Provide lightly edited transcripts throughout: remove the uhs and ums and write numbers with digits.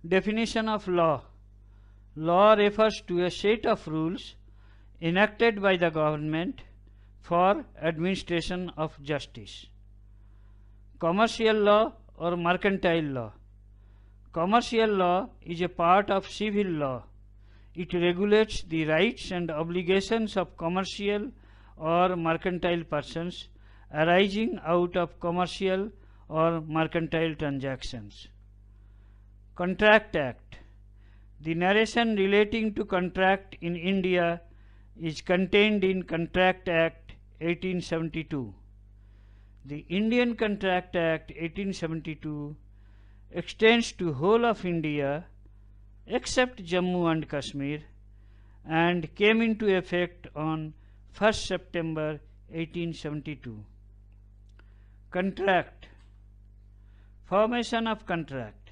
Definition of law. Law refers to a set of rules enacted by the government for administration of justice. Commercial law or mercantile law. Commercial law is a part of civil law. It regulates the rights and obligations of commercial or mercantile persons arising out of commercial or mercantile transactions. Contract Act. The narration relating to contract in India is contained in Contract Act 1872. The Indian Contract Act 1872 extends to whole of India except Jammu and Kashmir and came into effect on 1st September 1872. Contract. Formation of contract.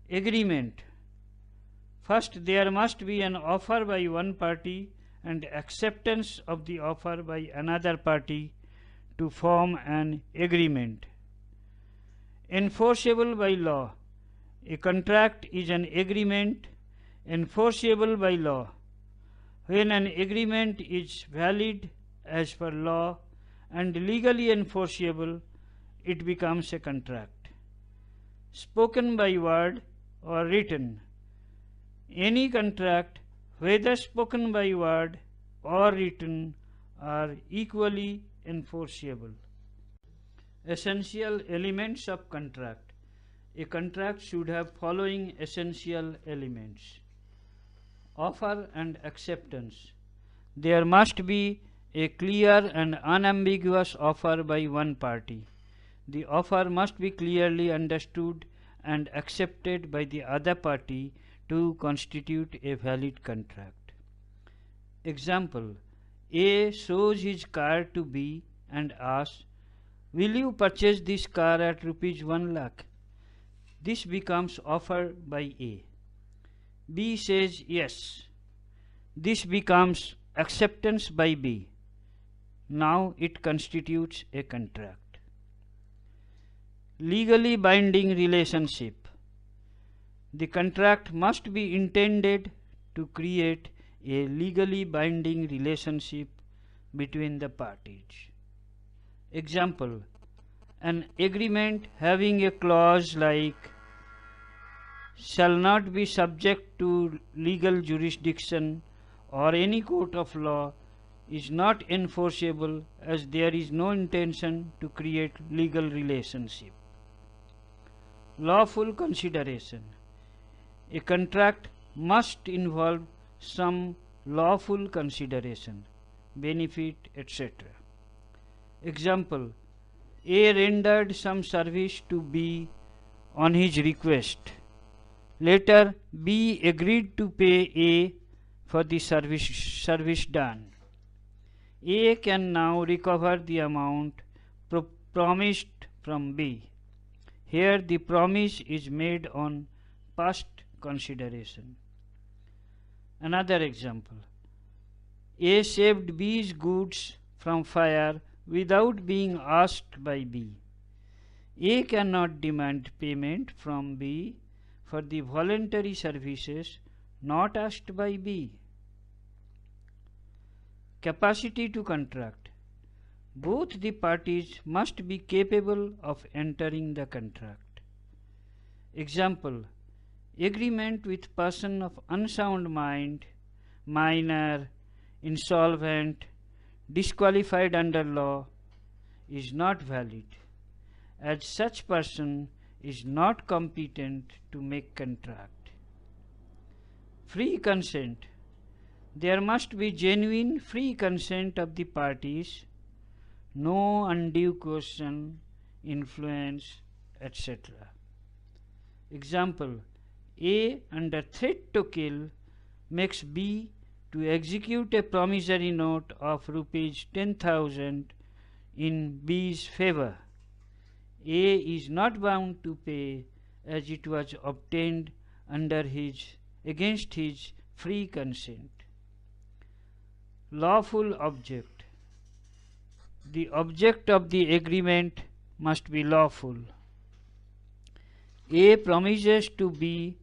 Agreement. First, there must be an offer by one party and acceptance of the offer by another party to form an agreement. Enforceable by law. A contract is an agreement enforceable by law. When an agreement is valid as per law and legally enforceable, it becomes a contract. Spoken by word or written. Any contract, whether spoken by word or written, are equally enforceable. Essential elements of contract. A contract should have following essential elements. Offer and acceptance. There must be a clear and unambiguous offer by one party. The offer must be clearly understood and accepted by the other party to constitute a valid contract. Example: A shows his car to B and asks, "Will you purchase this car at rupees 1 lakh?" This becomes offer by A. B says yes. This becomes acceptance by B. Now it constitutes a contract. Legally binding relationship. The contract must be intended to create a legally binding relationship between the parties. Example: an agreement having a clause like "shall not be subject to legal jurisdiction or any court of law" is not enforceable as there is no intention to create legal relationship. Lawful consideration. A contract must involve some lawful consideration, benefit, etc. Example: A rendered some service to B on his request. Later, B agreed to pay A for the service done. A can now recover the amount promised from B. Here the promise is made on past consideration. Another example: A saved B's goods from fire without being asked by B. A cannot demand payment from B for the voluntary services not asked by B. Capacity to contract. Both the parties must be capable of entering the contract. Example: agreement with person of unsound mind, minor, insolvent, disqualified under law is not valid, as such person is not competent to make contract. Free consent. There must be genuine free consent of the parties, no undue coercion, influence, etc. Example: A, under threat to kill, makes B to execute a promissory note of rupees 10,000 in B's favor. A is not bound to pay as it was obtained against his free consent. Lawful object. The object of the agreement must be lawful. A promises to B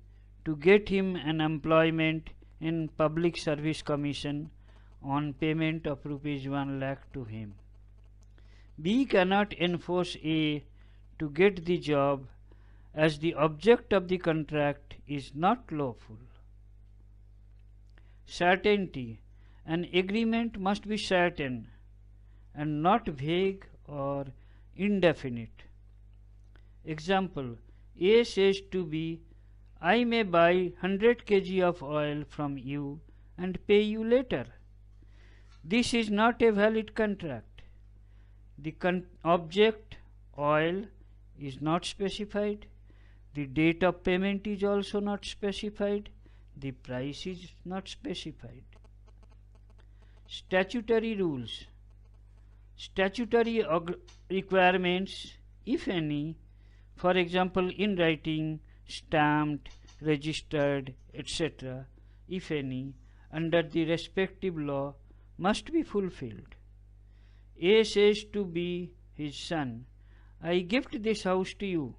to get him an employment in Public Service Commission on payment of rupees 1 lakh to him. B cannot enforce A to get the job as the object of the contract is not lawful. Certainty. An agreement must be certain and not vague or indefinite. Example, A says to B, I may buy 100 kg of oil from you and pay you later. This is not a valid contract. The object, oil, is not specified. The date of payment is also not specified. The price is not specified. Statutory rules. Statutory requirements, if any, for example in writing, stamped, registered, etc., if any, under the respective law must be fulfilled. A says to B, his son, I gift this house to you.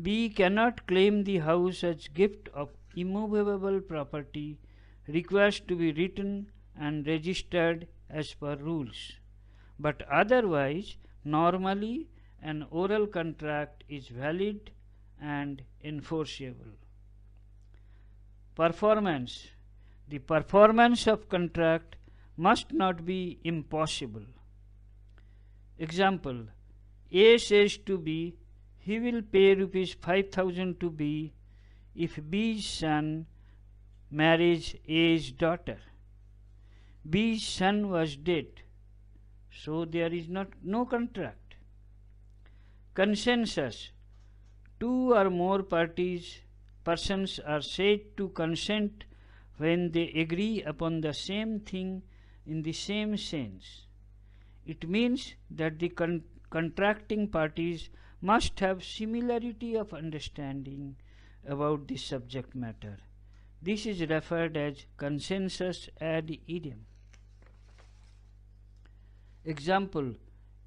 B cannot claim the house as gift of immovable property, requires to be written and registered as per rules. But otherwise, normally an oral contract is valid and enforceable. Performance. The performance of contract must not be impossible. Example, A says to B, he will pay rupees 5,000 to B if B's son marries A's daughter. B's son was dead, so there is no contract. Consensus. Two or more persons are said to consent when they agree upon the same thing in the same sense. It means that the contracting parties must have similarity of understanding about the subject matter. This is referred as consensus ad idem. Example,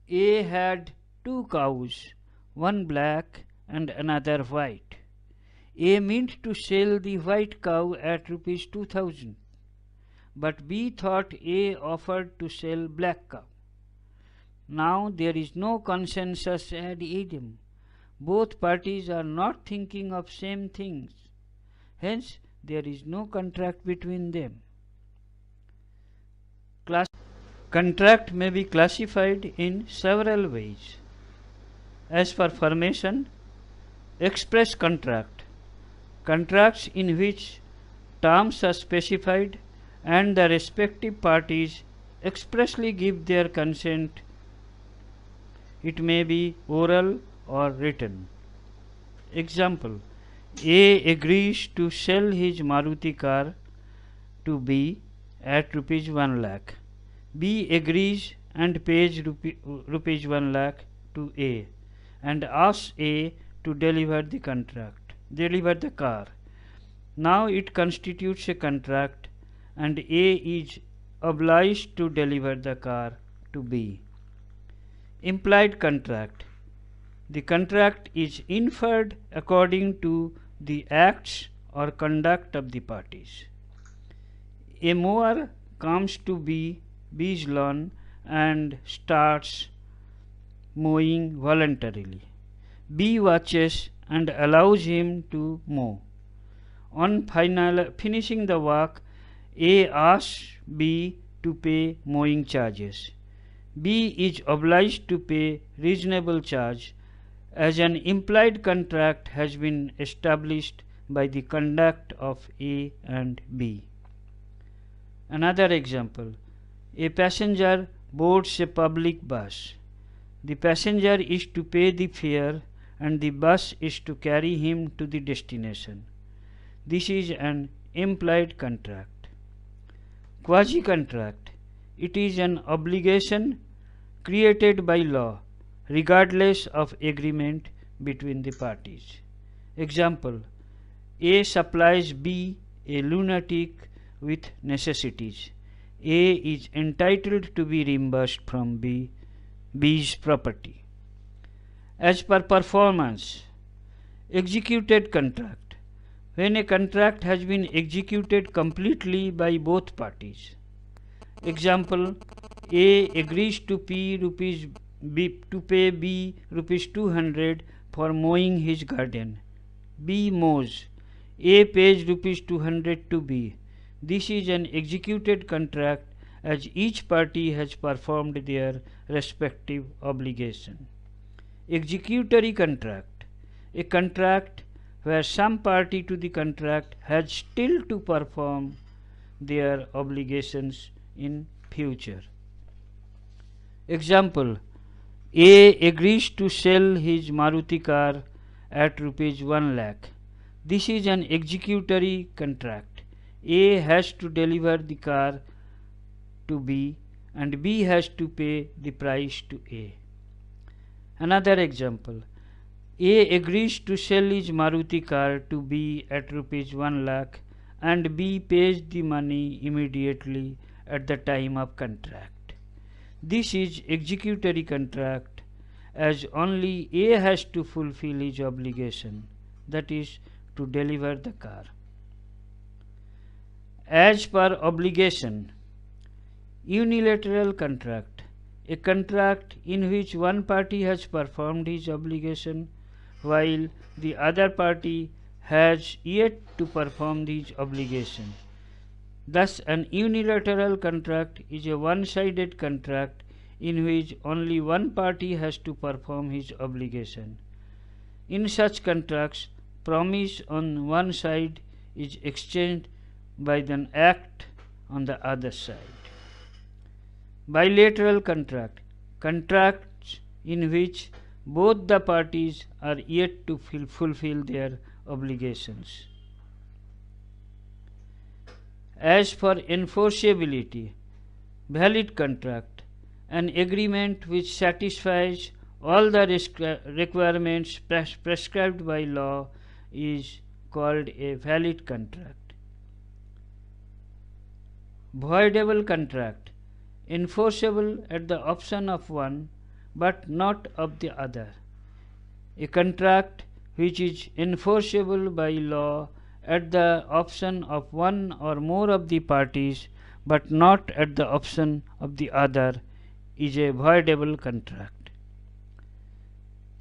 A had 2 cows, one black and another white. A meant to sell the white cow at rupees 2,000, but B thought A offered to sell black cow. Now there is no consensus ad idem. Both parties are not thinking of same things. Hence, there is no contract between them. Contract may be classified in several ways. As for formation, express contract. Contracts in which terms are specified and the respective parties expressly give their consent. It may be oral or written. Example, A agrees to sell his Maruti car to B at rupees 1 lakh. B agrees and pays rupees 1 lakh to A and asks A to deliver the car. Now it constitutes a contract and A is obliged to deliver the car to B. Implied contract. The contract is inferred according to the acts or conduct of the parties. A mower comes to B's lawn and starts mowing voluntarily. B watches and allows him to mow. On finishing the work, A asks B to pay mowing charges. B is obliged to pay reasonable charge as an implied contract has been established by the conduct of A and B. Another example, a passenger boards a public bus. The passenger is to pay the fare and the bus is to carry him to the destination. This is an implied contract. Quasi-contract. It is an obligation created by law regardless of agreement between the parties. Example, A supplies B a lunatic with necessities. A is entitled to be reimbursed from B's property. As per performance, Executed contract. When a contract has been executed completely by both parties. Example, A agrees to pay B rupees 200 for mowing his garden. B mows. A pays rupees 200 to B. This is an executed contract as each party has performed their respective obligation. Executory contract. A contract where some party to the contract has still to perform their obligations in future. Example, A agrees to sell his Maruti car at rupees 1 lakh. This is an executory contract. A has to deliver the car to B and B has to pay the price to A. Another example, A agrees to sell his Maruti car to B at rupees 1 lakh and B pays the money immediately at the time of contract. This is executory contract as only A has to fulfill his obligation, that is to deliver the car. As per obligation. Unilateral contract. A contract in which one party has performed his obligation while the other party has yet to perform his obligation. Thus, an unilateral contract is a one-sided contract in which only one party has to perform his obligation. In such contracts, promise on one side is exchanged by an act on the other side. Bilateral contract. Contracts in which both the parties are yet to fulfill their obligations. As for enforceability, valid contract, an agreement which satisfies all the requirements prescribed by law is called a valid contract. Voidable contract, enforceable at the option of one but not of the other. A contract which is enforceable by law at the option of one or more of the parties but not at the option of the other is a voidable contract.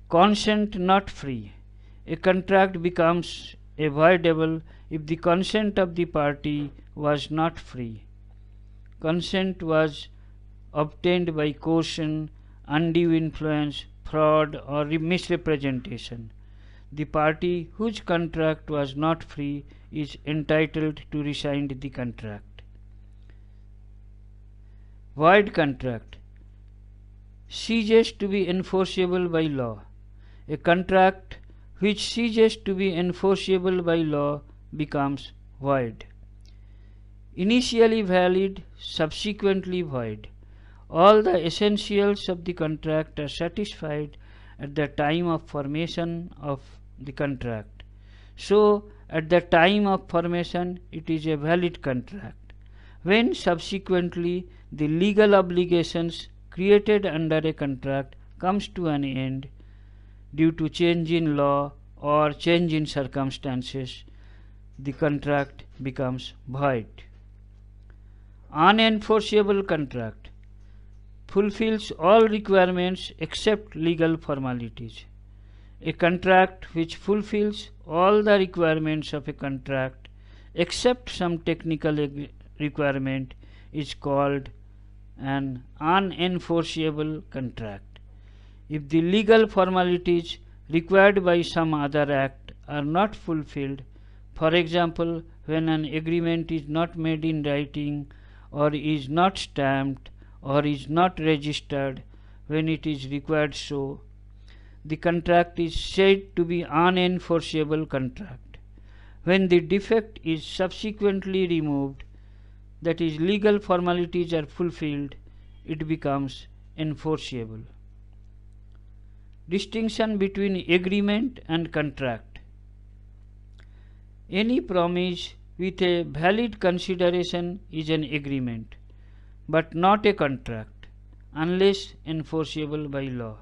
Consent not free. A contract becomes a voidable if the consent of the party was not free. Consent was obtained by coercion, undue influence, fraud or misrepresentation. The party whose contract was not free is entitled to rescind the contract. Void contract ceases to be enforceable by law. A contract which ceases to be enforceable by law becomes void. Initially valid, subsequently void. All the essentials of the contract are satisfied at the time of formation of the contract. So, at the time of formation, it is a valid contract. When subsequently the legal obligations created under a contract comes to an end due to change in law or change in circumstances, the contract becomes void. Unenforceable contract fulfills all requirements except legal formalities. A contract which fulfills all the requirements of a contract except some technical requirement is called an unenforceable contract. If the legal formalities required by some other act are not fulfilled, for example, when an agreement is not made in writing or is not stamped or is not registered when it is required so, the contract is said to be unenforceable contract. When the defect is subsequently removed, that is, legal formalities are fulfilled, it becomes enforceable. Distinction between agreement and contract. Any promise with a valid consideration is an agreement, but not a contract, unless enforceable by law.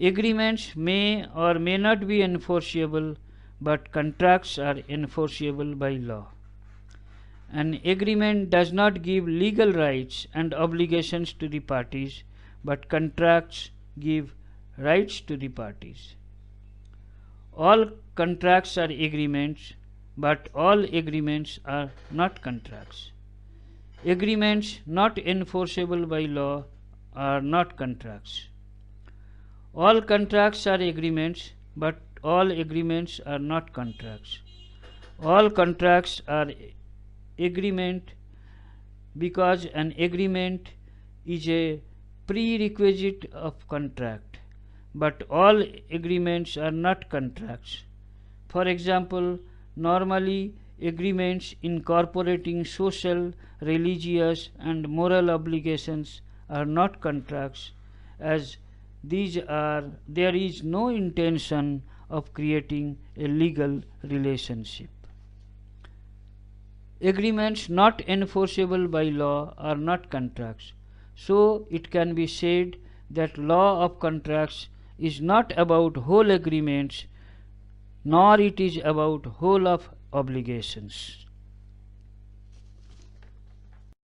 Agreements may or may not be enforceable, but contracts are enforceable by law. An agreement does not give legal rights and obligations to the parties, but contracts give rights to the parties. All contracts are agreements, but all agreements are not contracts. Agreements not enforceable by law are not contracts. All contracts are agreements, but all agreements are not contracts. All contracts are agreement because an agreement is a prerequisite of contract, but all agreements are not contracts. For example, normally agreements incorporating social, religious and moral obligations are not contracts, as there is no intention of creating a legal relationship. Agreements not enforceable by law are not contracts. So it can be said that law of contracts is not about whole agreements, nor it is about whole of obligations.